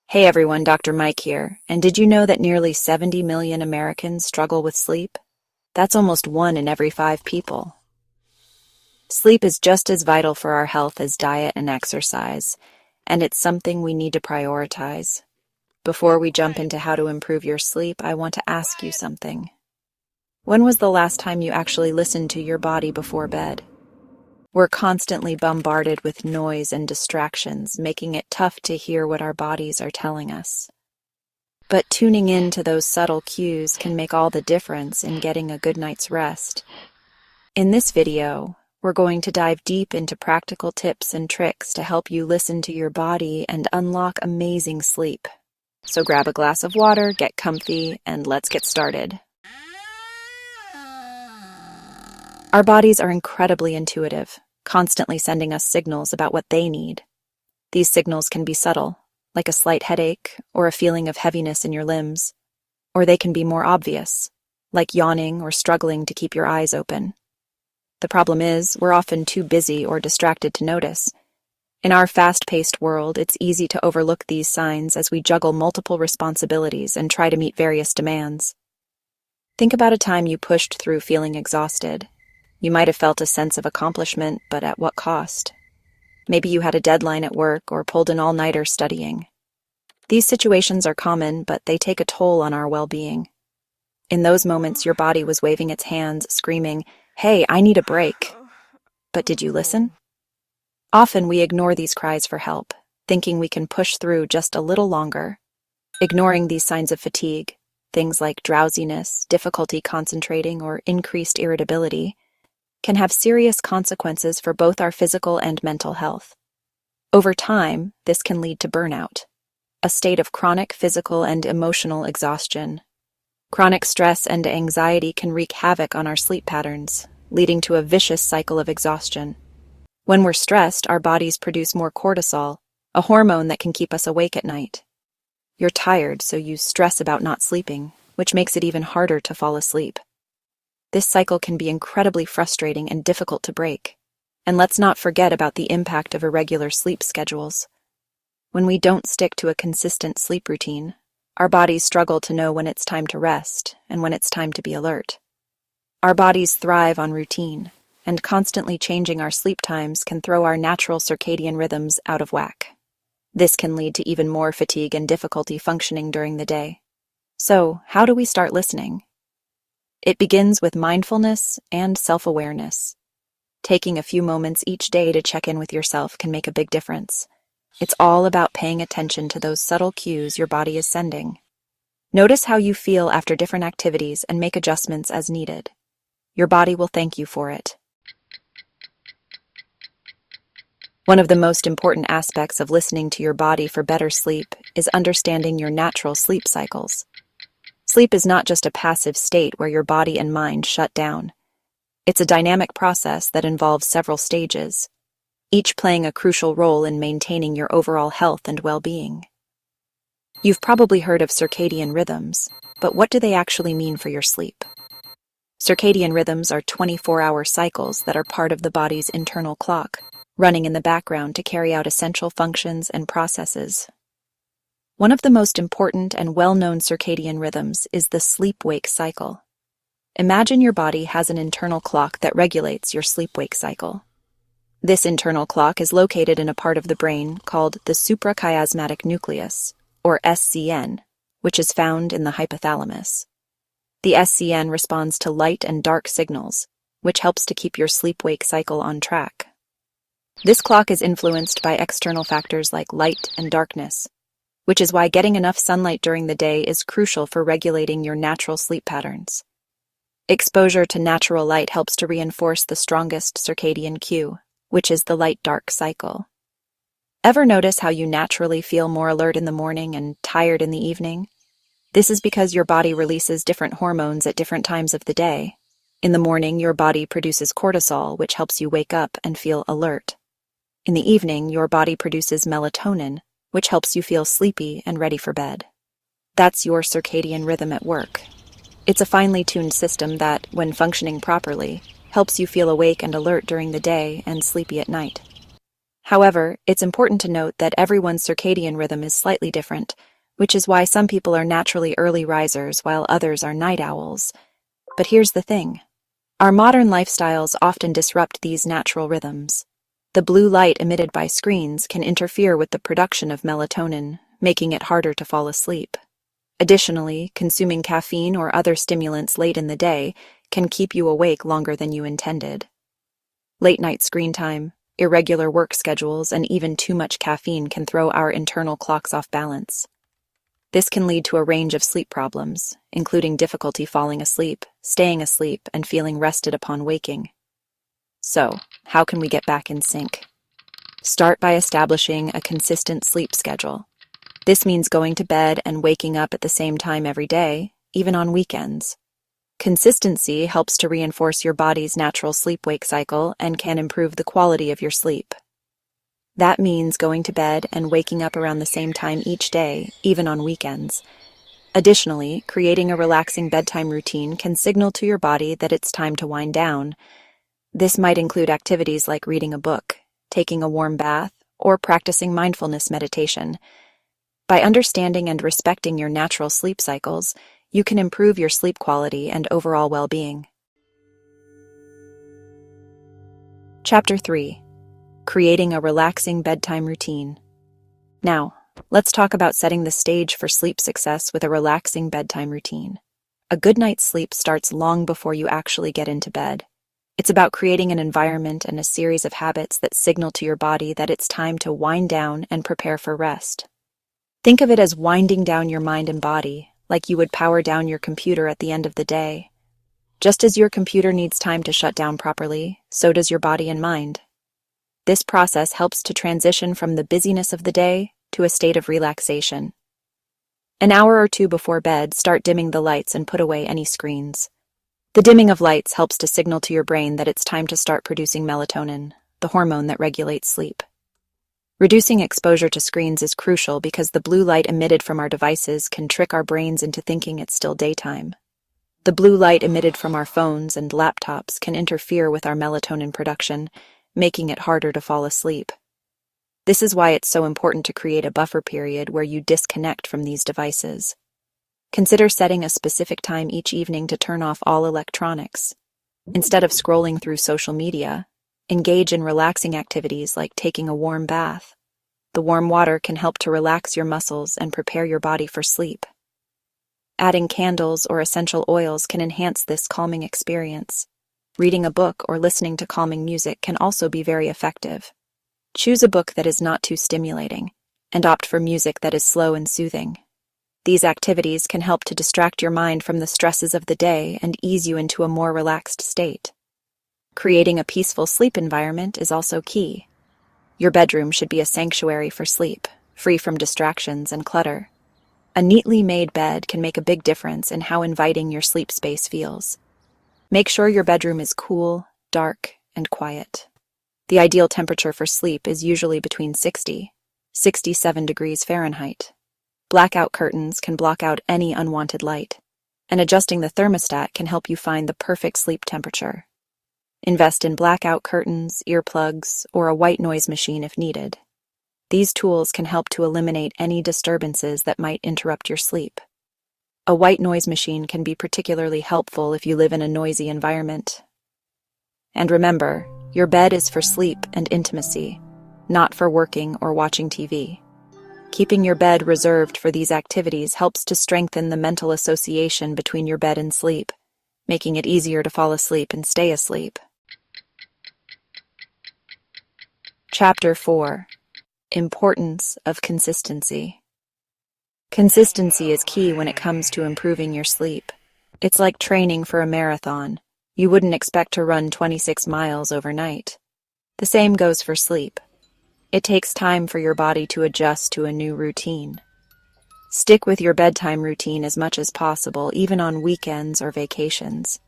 Hey everyone, Dr. Mike here. And did you know that nearly 70 million Americans struggle with sleep? That's almost 1 in every 5 people. Sleep is just as vital for our health as diet and exercise, and it's something we need to prioritize. Before we jump into how to improve your sleep, I want to ask you something. When was the last time you actually listened to your body before bed? We're constantly bombarded with noise and distractions, making it tough to hear what our bodies are telling us. But tuning in to those subtle cues can make all the difference in getting a good night's rest. In this video, we're going to dive deep into practical tips and tricks to help you listen to your body and unlock amazing sleep. So grab a glass of water, get comfy, and let's get started. Our bodies are incredibly intuitive, constantly sending us signals about what they need. These signals can be subtle, like a slight headache or a feeling of heaviness in your limbs, or they can be more obvious, like yawning or struggling to keep your eyes open. The problem is, we're often too busy or distracted to notice. In our fast-paced world, it's easy to overlook these signs as we juggle multiple responsibilities and try to meet various demands. Think about a time you pushed through feeling exhausted. You might have felt a sense of accomplishment, but at what cost? Maybe you had a deadline at work or pulled an all-nighter studying. These situations are common, but they take a toll on our well-being. In those moments, your body was waving its hands, screaming, "Hey, I need a break." But did you listen? Often we ignore these cries for help, thinking we can push through just a little longer. Ignoring these signs of fatigue, things like drowsiness, difficulty concentrating, or increased irritability, can have serious consequences for both our physical and mental health. Over time, this can lead to burnout, a state of chronic physical and emotional exhaustion. Chronic stress and anxiety can wreak havoc on our sleep patterns, leading to a vicious cycle of exhaustion. When we're stressed, our bodies produce more cortisol, a hormone that can keep us awake at night. You're tired, so you stress about not sleeping, which makes it even harder to fall asleep. This cycle can be incredibly frustrating and difficult to break. And let's not forget about the impact of irregular sleep schedules. When we don't stick to a consistent sleep routine, our bodies struggle to know when it's time to rest and when it's time to be alert. Our bodies thrive on routine, and constantly changing our sleep times can throw our natural circadian rhythms out of whack. This can lead to even more fatigue and difficulty functioning during the day. So, how do we start listening? It begins with mindfulness and self-awareness. Taking a few moments each day to check in with yourself can make a big difference. It's all about paying attention to those subtle cues your body is sending. Notice how you feel after different activities and make adjustments as needed. Your body will thank you for it. One of the most important aspects of listening to your body for better sleep is understanding your natural sleep cycles. Sleep is not just a passive state where your body and mind shut down. It's a dynamic process that involves several stages, each playing a crucial role in maintaining your overall health and well-being. You've probably heard of circadian rhythms, but what do they actually mean for your sleep? Circadian rhythms are 24-hour cycles that are part of the body's internal clock, running in the background to carry out essential functions and processes. One of the most important and well-known circadian rhythms is the sleep-wake cycle. Imagine your body has an internal clock that regulates your sleep-wake cycle. This internal clock is located in a part of the brain called the suprachiasmatic nucleus, or SCN, which is found in the hypothalamus. The SCN responds to light and dark signals, which helps to keep your sleep-wake cycle on track. This clock is influenced by external factors like light and darkness, which is why getting enough sunlight during the day is crucial for regulating your natural sleep patterns. Exposure to natural light helps to reinforce the strongest circadian cue, which is the light-dark cycle. Ever notice how you naturally feel more alert in the morning and tired in the evening? This is because your body releases different hormones at different times of the day. In the morning, your body produces cortisol, which helps you wake up and feel alert. In the evening, your body produces melatonin, which helps you feel sleepy and ready for bed. That's your circadian rhythm at work. It's a finely tuned system that, when functioning properly, helps you feel awake and alert during the day and sleepy at night. However, it's important to note that everyone's circadian rhythm is slightly different, which is why some people are naturally early risers while others are night owls. But here's the thing. Our modern lifestyles often disrupt these natural rhythms. The blue light emitted by screens can interfere with the production of melatonin, making it harder to fall asleep. Additionally, consuming caffeine or other stimulants late in the day can keep you awake longer than you intended. Late-night screen time, irregular work schedules, and even too much caffeine can throw our internal clocks off balance. This can lead to a range of sleep problems, including difficulty falling asleep, staying asleep, and feeling rested upon waking. So, how can we get back in sync? Start by establishing a consistent sleep schedule. This means going to bed and waking up at the same time every day, even on weekends. Consistency helps to reinforce your body's natural sleep-wake cycle and can improve the quality of your sleep. That means going to bed and waking up around the same time each day, even on weekends. Additionally, creating a relaxing bedtime routine can signal to your body that it's time to wind down. This might include activities like reading a book, taking a warm bath, or practicing mindfulness meditation. By understanding and respecting your natural sleep cycles, you can improve your sleep quality and overall well-being. Chapter 3. Creating a relaxing bedtime routine. Now, let's talk about setting the stage for sleep success with a relaxing bedtime routine. A good night's sleep starts long before you actually get into bed. It's about creating an environment and a series of habits that signal to your body that it's time to wind down and prepare for rest. Think of it as winding down your mind and body, like you would power down your computer at the end of the day. Just as your computer needs time to shut down properly, so does your body and mind. This process helps to transition from the busyness of the day to a state of relaxation. An hour or two before bed, start dimming the lights and put away any screens. The dimming of lights helps to signal to your brain that it's time to start producing melatonin, the hormone that regulates sleep. Reducing exposure to screens is crucial because the blue light emitted from our devices can trick our brains into thinking it's still daytime. The blue light emitted from our phones and laptops can interfere with our melatonin production, making it harder to fall asleep. This is why it's so important to create a buffer period where you disconnect from these devices. Consider setting a specific time each evening to turn off all electronics. Instead of scrolling through social media, engage in relaxing activities like taking a warm bath. The warm water can help to relax your muscles and prepare your body for sleep. Adding candles or essential oils can enhance this calming experience. Reading a book or listening to calming music can also be very effective. Choose a book that is not too stimulating, and opt for music that is slow and soothing. These activities can help to distract your mind from the stresses of the day and ease you into a more relaxed state. Creating a peaceful sleep environment is also key. Your bedroom should be a sanctuary for sleep, free from distractions and clutter. A neatly made bed can make a big difference in how inviting your sleep space feels. Make sure your bedroom is cool, dark, and quiet. The ideal temperature for sleep is usually between 67 degrees Fahrenheit. Blackout curtains can block out any unwanted light, and adjusting the thermostat can help you find the perfect sleep temperature. Invest in blackout curtains, earplugs, or a white noise machine if needed. These tools can help to eliminate any disturbances that might interrupt your sleep. A white noise machine can be particularly helpful if you live in a noisy environment. And remember, your bed is for sleep and intimacy, not for working or watching TV. Keeping your bed reserved for these activities helps to strengthen the mental association between your bed and sleep, making it easier to fall asleep and stay asleep. Chapter 4. Importance of consistency. Consistency is key when it comes to improving your sleep. It's like training for a marathon. You wouldn't expect to run 26 miles overnight. The same goes for sleep. It takes time for your body to adjust to a new routine. Stick with your bedtime routine as much as possible, even on weekends or vacations.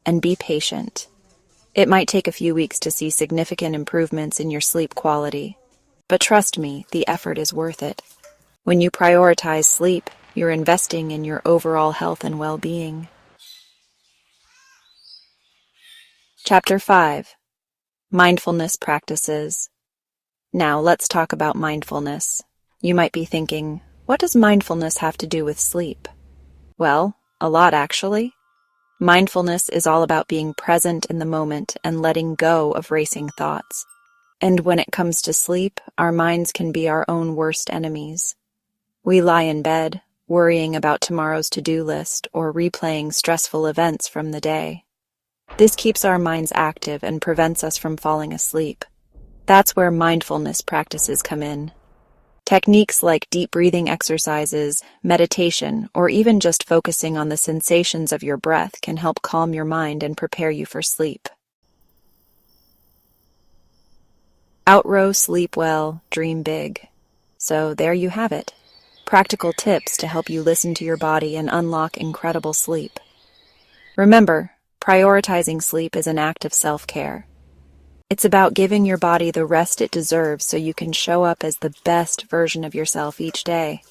And be patient. It might take a few weeks to see significant improvements in your sleep quality. But trust me, the effort is worth it. When you prioritize sleep, you're investing in your overall health and well-being. Chapter 5. Mindfulness practices. Now, let's talk about mindfulness. You might be thinking, what does mindfulness have to do with sleep? Well, a lot actually. Mindfulness is all about being present in the moment and letting go of racing thoughts. And when it comes to sleep, our minds can be our own worst enemies. We lie in bed, worrying about tomorrow's to-do list or replaying stressful events from the day. This keeps our minds active and prevents us from falling asleep. That's where mindfulness practices come in. Techniques like deep breathing exercises, meditation, or even just focusing on the sensations of your breath can help calm your mind and prepare you for sleep. Outrow, sleep well, dream big. So there you have it. Practical tips to help you listen to your body and unlock incredible sleep. Remember, prioritizing sleep is an act of self-care. It's about giving your body the rest it deserves so you can show up as the best version of yourself each day.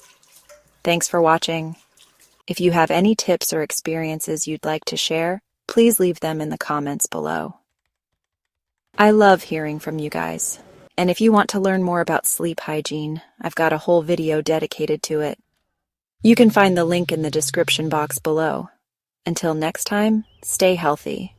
Thanks for watching. If you have any tips or experiences you'd like to share, please leave them in the comments below. I love hearing from you guys. And if you want to learn more about sleep hygiene, I've got a whole video dedicated to it. You can find the link in the description box below. Until next time, stay healthy.